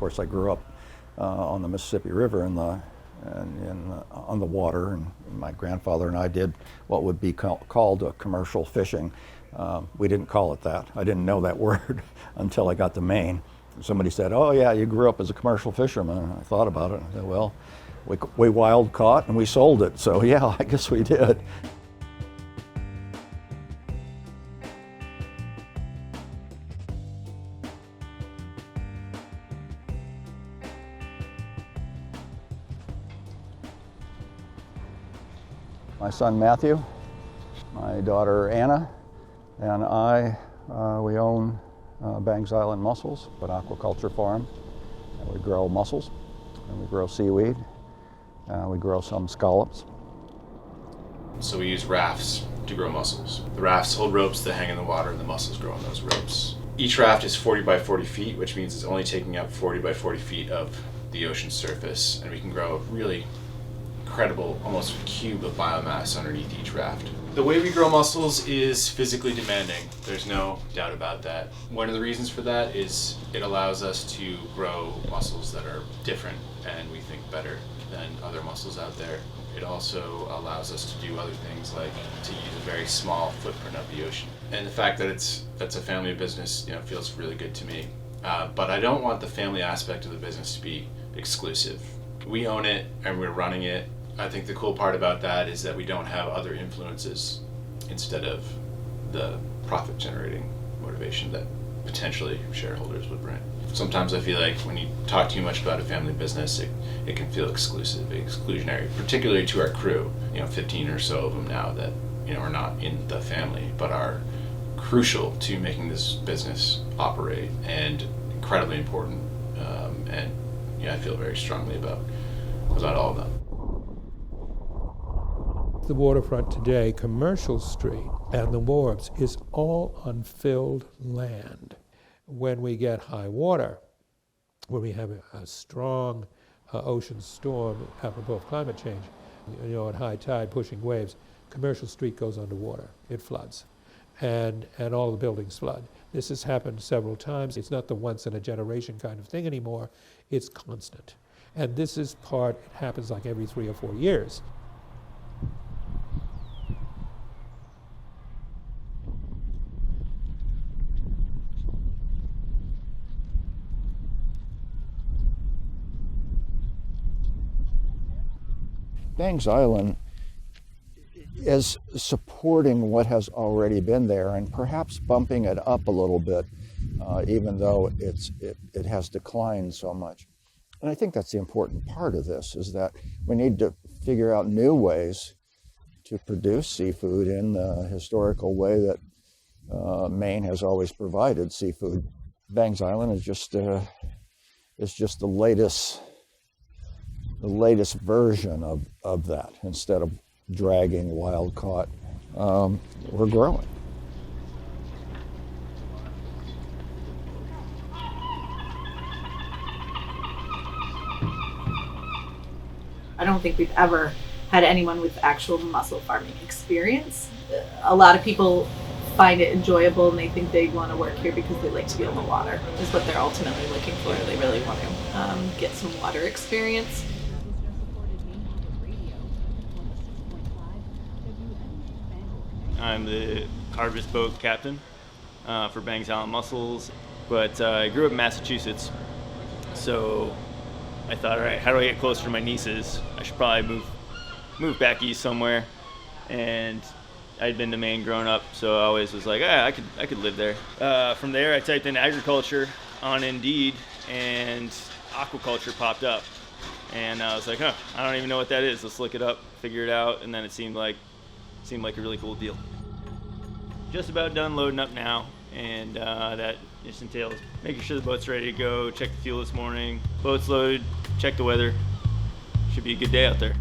course, I grew up on the Mississippi River on the water, and my grandfather and I did what would be called commercial fishing. We didn't call it that. I didn't know that word until I got to Maine. Somebody said, "Oh yeah, you grew up as a commercial fisherman." And I thought about it. I said, "Well, we wild caught and we sold it, so yeah, I guess we did." My son Matthew, my daughter Anna, and I, we own Bangs Island Mussels, an aquaculture farm. And we grow mussels, and we grow seaweed, we grow some scallops. So we use rafts to grow mussels. The rafts hold ropes that hang in the water, and the mussels grow on those ropes. Each raft is 40 by 40 feet, which means it's only taking up 40 by 40 feet of the ocean surface, and we can grow a really incredible, almost a cube of biomass underneath each raft. The way we grow mussels is physically demanding. There's no doubt about that. One of the reasons for that is it allows us to grow mussels that are different and we think better than other mussels out there. It also allows us to do other things like to use a very small footprint of the ocean. And the fact that that's a family business, feels really good to me. But I don't want the family aspect of the business to be exclusive. We own it and we're running it. I think the cool part about that is that we don't have other influences instead of the profit generating motivation that potentially shareholders would bring. Sometimes I feel like when you talk too much about a family business, it can feel exclusive, exclusionary, particularly to our crew. 15 or so of them now that are not in the family, but are crucial to making this business operate and incredibly important. And I feel very strongly about all of them. The waterfront today, Commercial Street and the wharves, is all unfilled land. When we get high water, when we have a strong ocean storm, apropos of climate change, at high tide pushing waves, Commercial Street goes underwater. It floods, and all the buildings flood. This has happened several times. It's not the once in a generation kind of thing anymore. It's constant. And this is it happens like every 3 or 4 years. Bangs Island is supporting what has already been there and perhaps bumping it up a little bit, even though it has declined so much. And I think that's the important part of this, is that we need to figure out new ways to produce seafood in the historical way that Maine has always provided seafood. Bangs Island is just the latest version of that. Instead of dragging wild caught, we're growing. I don't think we've ever had anyone with actual mussel farming experience. A lot of people find it enjoyable and they think they want to work here because they like to be on the water, is what they're ultimately looking for. They really want to get some water experience. I'm the harvest boat captain for Bangs Island Mussels, but I grew up in Massachusetts, so I thought, all right, how do I get closer to my nieces? I should probably move back east somewhere, and I'd been to Maine growing up, so I always was like, I could live there. From there, I typed in agriculture on Indeed, and aquaculture popped up, and I was like, I don't even know what that is. Let's look it up, figure it out, and then it seemed like a really cool deal. Just about done loading up now, and that just entails making sure the boat's ready to go, check the fuel this morning, boat's loaded, check the weather. Should be a good day out there.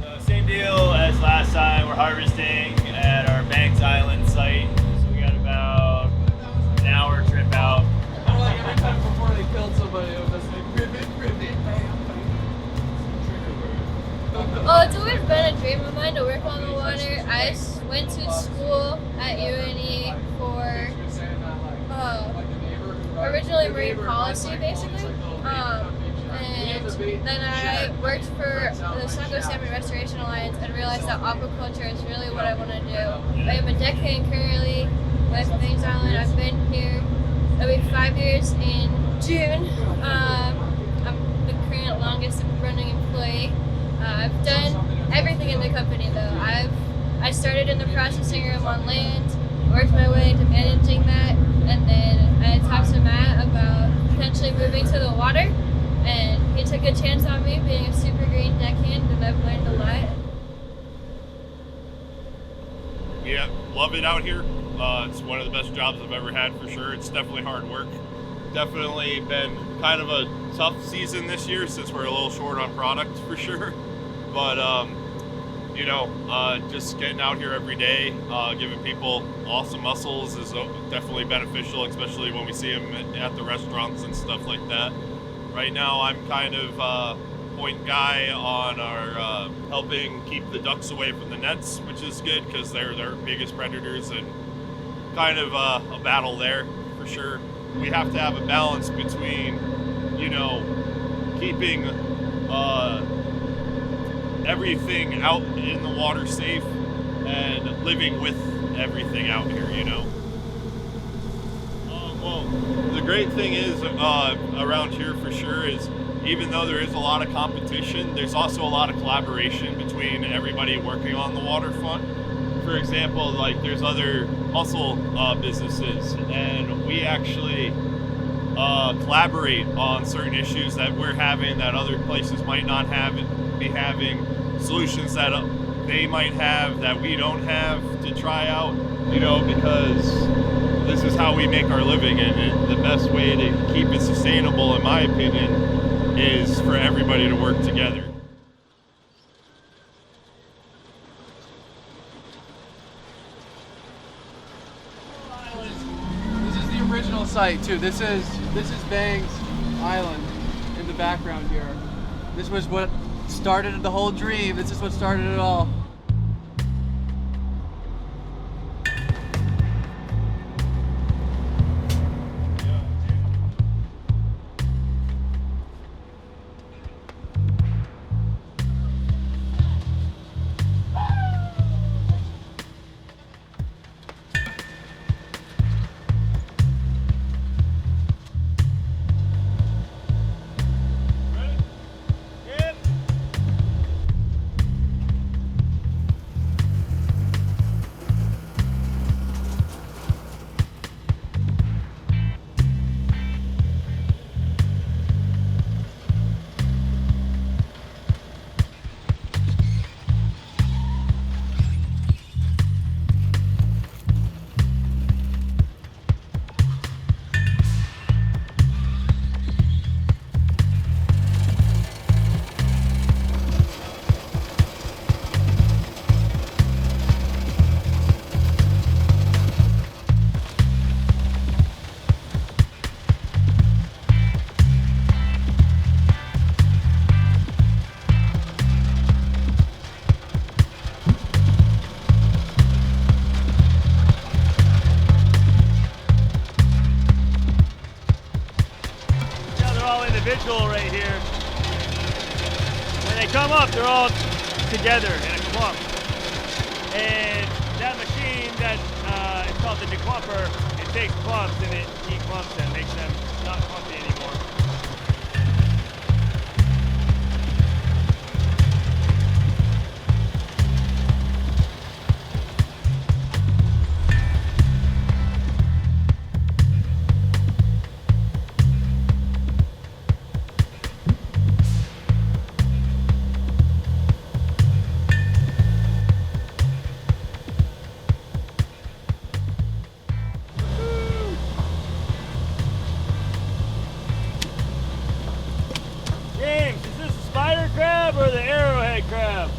So same deal as last time, we're harvesting at our Bangs Island site. So we got about an hour trip out. Before they killed somebody, it was like ribbit. Oh, it's always been a dream of mine to work on the water. I went to school at UNE for originally marine policy, basically. And then I worked for the Sungo Salmon Restoration Alliance and realized that aquaculture is really what I want to do. I am a deckhand currently with Bangs Island. I've been here, it'll be 5 years in June. I'm the current longest running employee. I've done everything in the company though. I started in the processing room on land, worked my way into managing that, and then I talked to Matt about potentially moving to the water, and he took a chance on me being a super green deckhand, and I've learned a lot. Yeah, love it out here. It's one of the best jobs I've ever had for sure. It's definitely hard work. Definitely been kind of a tough season this year since we're a little short on product for sure. But, you know, just getting out here every day, giving people awesome mussels is definitely beneficial, especially when we see them at the restaurants and stuff like that. Right now, I'm kind of point guy on our helping keep the ducks away from the nets, which is good because they're their biggest predators, and kind of a battle there for sure. We have to have a balance between, you know, keeping everything out in the water safe and living with everything out here, you know. Well, the great thing is around here for sure is even though there is a lot of competition, there's also a lot of collaboration between everybody working on the waterfront. For example, like there's other mussel businesses, and we actually collaborate on certain issues that we're having that other places might not be having, solutions that they might have that we don't have to try out, you know, because this is how we make our living, and the best way to keep it sustainable, in my opinion, is for everybody to work together. This is the original site too. This is Bangs Island in the background here. This was what started the whole dream. This is what started it all. Individual right here. When they come up, they're all together in a clump. And that machine that is called the declumper, it takes clumps and it declumps them, makes them not clumpy anymore. Or the arrowhead crab?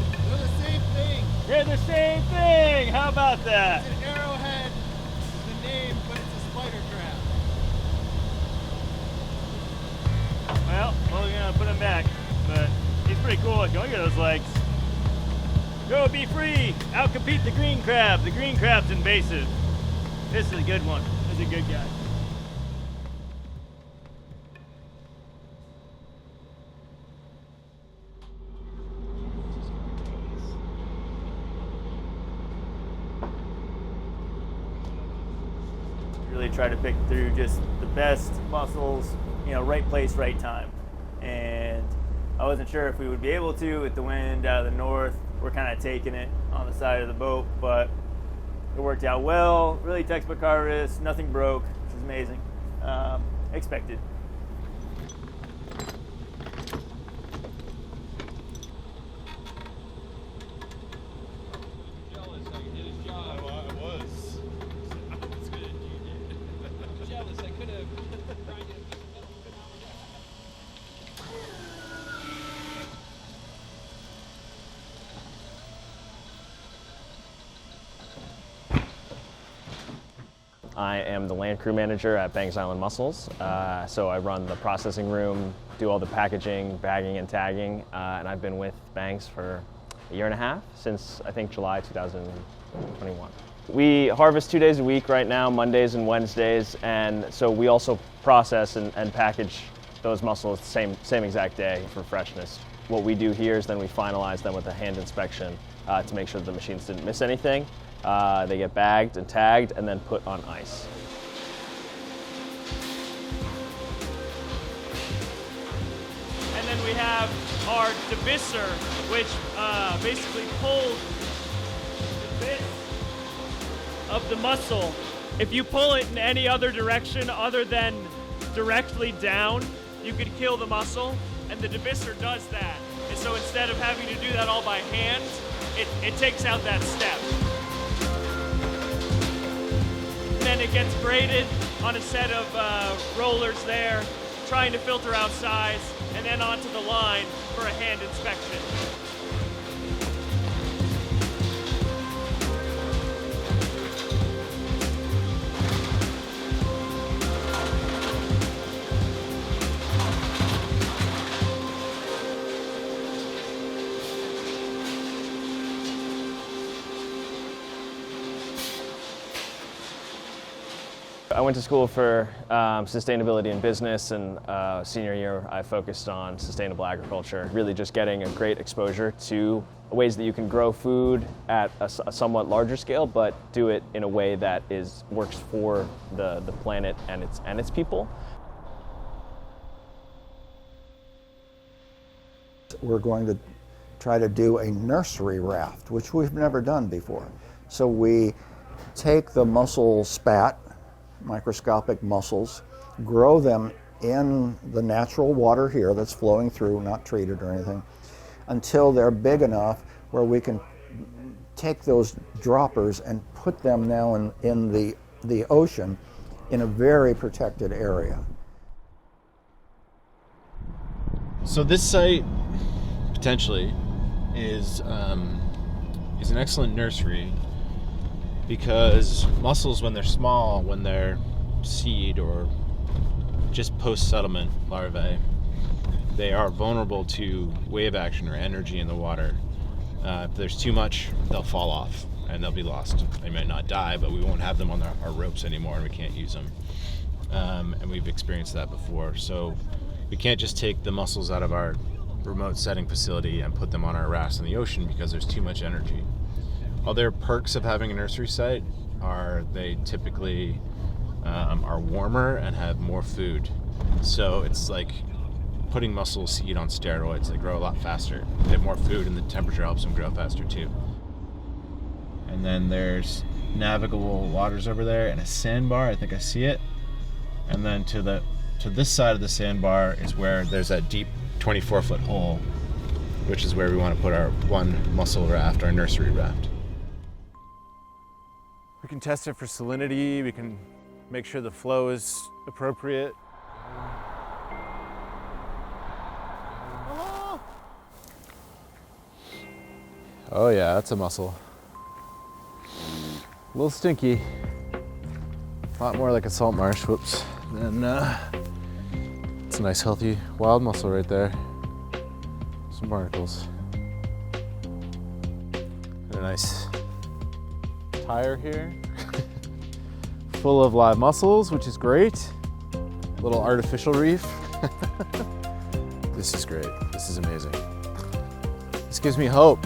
They're the same thing. They're the same thing. How about that? It's an arrowhead, the name, but it's a spider crab. Well, we're gonna put him back, but he's pretty cool. Look at those legs. Go be free. Outcompete the green crab. The green crab's invasive. This is a good one. This is a good guy. Really try to pick through just the best mussels, you know, right place, right time. And I wasn't sure if we would be able to with the wind out of the north. We're kind of taking it on the side of the boat, but it worked out well. Really textbook harvest, nothing broke, which is amazing. Expected. I am the land crew manager at Bangs Island Mussels. So I run the processing room, do all the packaging, bagging, and tagging, and I've been with Bangs for a year and a half, since I think July 2021. We harvest 2 days a week right now, Mondays and Wednesdays, and so we also process and package those mussels the same exact day for freshness. What we do here is then we finalize them with a hand inspection to make sure the machines didn't miss anything. They get bagged and tagged and then put on ice. And then we have our debisser, which basically pulls the bit of the mussel. If you pull it in any other direction other than directly down, you could kill the mussel, and the debisser does that. And so instead of having to do that all by hand, it takes out that step. Then it gets graded on a set of rollers there, trying to filter out size, and then onto the line for a hand inspection. I went to school for sustainability and business, and senior year I focused on sustainable agriculture, really just getting a great exposure to ways that you can grow food at a somewhat larger scale, but do it in a way that works for the planet and its people. We're going to try to do a nursery raft, which we've never done before. So we take the mussel spat, microscopic mussels, grow them in the natural water here that's flowing through, not treated or anything, until they're big enough where we can take those droppers and put them now in the ocean in a very protected area. So this site potentially is an excellent nursery, because mussels, when they're small, when they're seed or just post-settlement larvae, they are vulnerable to wave action or energy in the water. If there's too much, they'll fall off and they'll be lost. They might not die, but we won't have them on our ropes anymore and we can't use them. And we've experienced that before. So we can't just take the mussels out of our remote setting facility and put them on our rafts in the ocean because there's too much energy. Other perks of having a nursery site are they typically are warmer and have more food. So it's like putting mussel seed on steroids. They grow a lot faster. They have more food and the temperature helps them grow faster too. And then there's navigable waters over there and a sandbar. I think I see it. And then to this side of the sandbar is where there's that deep 24-foot hole, which is where we want to put our one mussel raft, our nursery raft. We can test it for salinity, we can make sure the flow is appropriate. Oh yeah, that's a mussel. A little stinky. A lot more like a salt marsh, whoops. Then it's a nice healthy wild mussel right there. Some barnacles. And a nice tire here. Full of live mussels, which is great. A little artificial reef. This is great. This is amazing. This gives me hope.